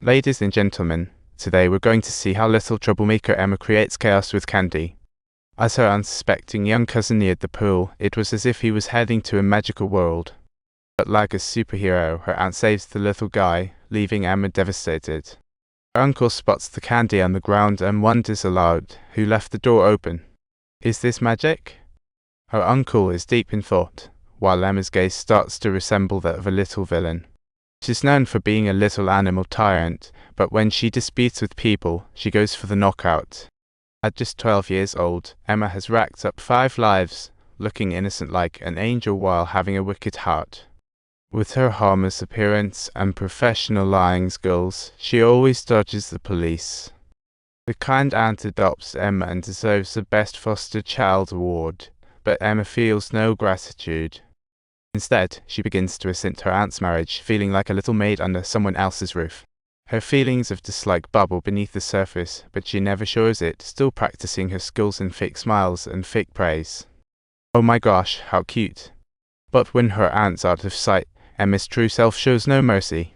Ladies and gentlemen, today we're going to see how little troublemaker Emma creates chaos with candy. As her unsuspecting young cousin neared the pool, it was as if he was heading to a magical world. But like a superhero, her aunt saves the little guy, leaving Emma devastated. Her uncle spots the candy on the ground and wonders aloud, who left the door open? Is this magic? Her uncle is deep in thought, while Emma's gaze starts to resemble that of a little villain. She's known for being a little animal tyrant, but when she disputes with people, she goes for the knockout. At just 12 years old, Emma has racked up 5 lives, looking innocent like an angel while having a wicked heart. With her harmless appearance and professional lying skills, she always dodges the police. The kind aunt adopts Emma and deserves the Best Foster Child award, but Emma feels no gratitude. Instead, she begins to resent her aunt's marriage, feeling like a little maid under someone else's roof. Her feelings of dislike bubble beneath the surface, but she never shows it, still practicing her skills in fake smiles and fake praise. Oh my gosh, how cute. But when her aunt's out of sight, Emma's true self shows no mercy.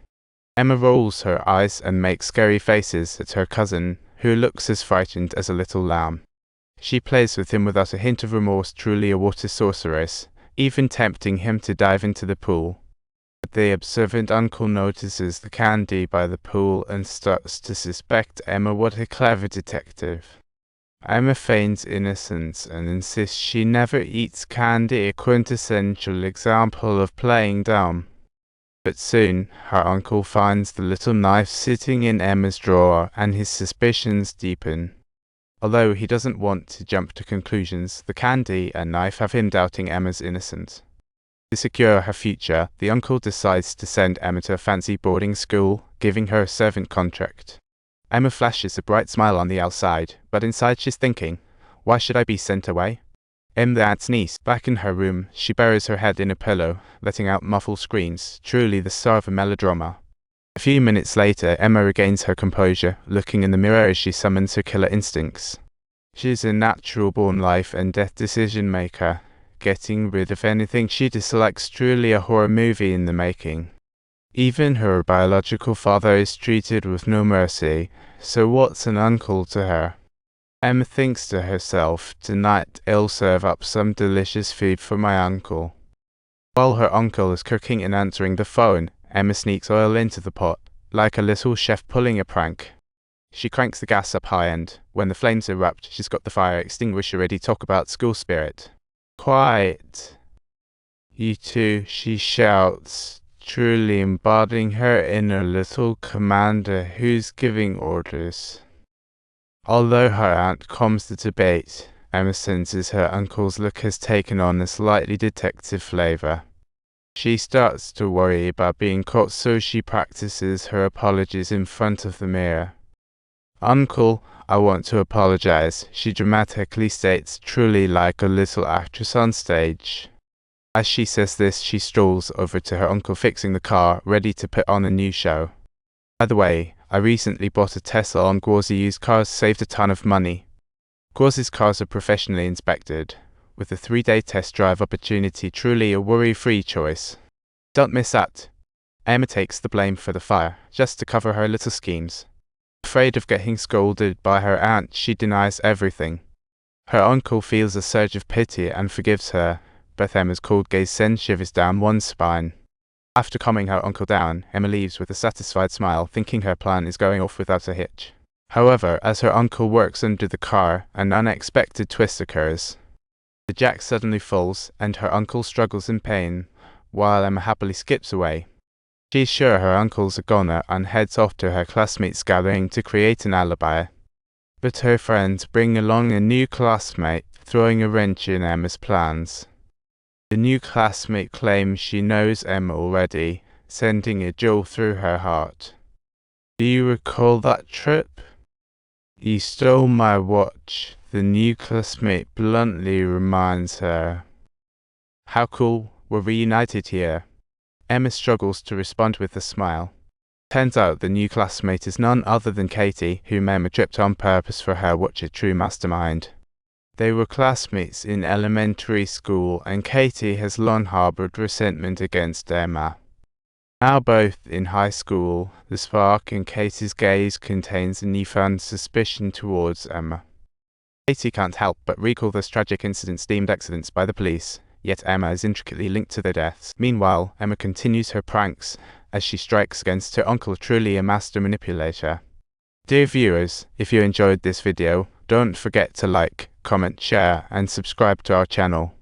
Emma rolls her eyes and makes scary faces at her cousin, who looks as frightened as a little lamb. She plays with him without a hint of remorse, truly a water sorceress, even tempting him to dive into the pool. But the observant uncle notices the candy by the pool and starts to suspect Emma. What a clever detective. Emma feigns innocence and insists she never eats candy, a quintessential example of playing dumb. But soon, her uncle finds the little knife sitting in Emma's drawer, and his suspicions deepen. Although he doesn't want to jump to conclusions, the candy and knife have him doubting Emma's innocence. To secure her future, the uncle decides to send Emma to a fancy boarding school, giving her a servant contract. Emma flashes a bright smile on the outside, but inside she's thinking, why should I be sent away? Em, the aunt's niece, back in her room, she buries her head in a pillow, letting out muffled screams, truly the star of a melodrama. A few minutes later, Emma regains her composure, looking in the mirror as she summons her killer instincts. She's a natural-born life and death decision-maker, getting rid of anything she dislikes, truly a horror movie in the making. Even her biological father is treated with no mercy, so what's an uncle to her? Emma thinks to herself, tonight I'll serve up some delicious food for my uncle. While her uncle is cooking and answering the phone, Emma sneaks oil into the pot, like a little chef pulling a prank. She cranks the gas up high and, when the flames erupt, she's got the fire extinguisher ready. Talk about school spirit. Quiet. You two, she shouts, truly embodying her inner little commander who's giving orders. Although her aunt calms the debate, Emma senses her uncle's look has taken on a slightly detective flavor. She starts to worry about being caught, so she practices her apologies in front of the mirror. Uncle, I want to apologize, she dramatically states, truly like a little actress on stage. As she says this, she strolls over to her uncle fixing the car, ready to put on a new show. By the way, I recently bought a Tesla on Gauzy used cars, saved a ton of money. Gauzy's cars are professionally inspected, with a 3-day test drive opportunity, truly a worry-free choice. Don't miss out. Emma takes the blame for the fire, just to cover her little schemes. Afraid of getting scolded by her aunt, she denies everything. Her uncle feels a surge of pity and forgives her, but Emma's cold gaze sends shivers down one's spine. After calming her uncle down, Emma leaves with a satisfied smile, thinking her plan is going off without a hitch. However, as her uncle works under the car, an unexpected twist occurs. The jack suddenly falls, and her uncle struggles in pain, while Emma happily skips away. She's sure her uncle's a goner and heads off to her classmates' gathering to create an alibi. But her friends bring along a new classmate, throwing a wrench in Emma's plans. The new classmate claims she knows Emma already, sending a jolt through her heart. Do you recall that trip? You stole my watch, the new classmate bluntly reminds her. How cool, we're reunited here. Emma struggles to respond with a smile. Turns out the new classmate is none other than Katie, whom Emma tripped on purpose for her watch, a true mastermind. They were classmates in elementary school, and Katie has long harbored resentment against Emma. Now both in high school, the spark in Katie's gaze contains a newfound suspicion towards Emma. Katie can't help but recall those tragic incidents deemed accidents by the police, yet Emma is intricately linked to their deaths. Meanwhile, Emma continues her pranks as she strikes against her uncle, truly a master manipulator. Dear viewers, if you enjoyed this video, don't forget to like, comment, share, and subscribe to our channel.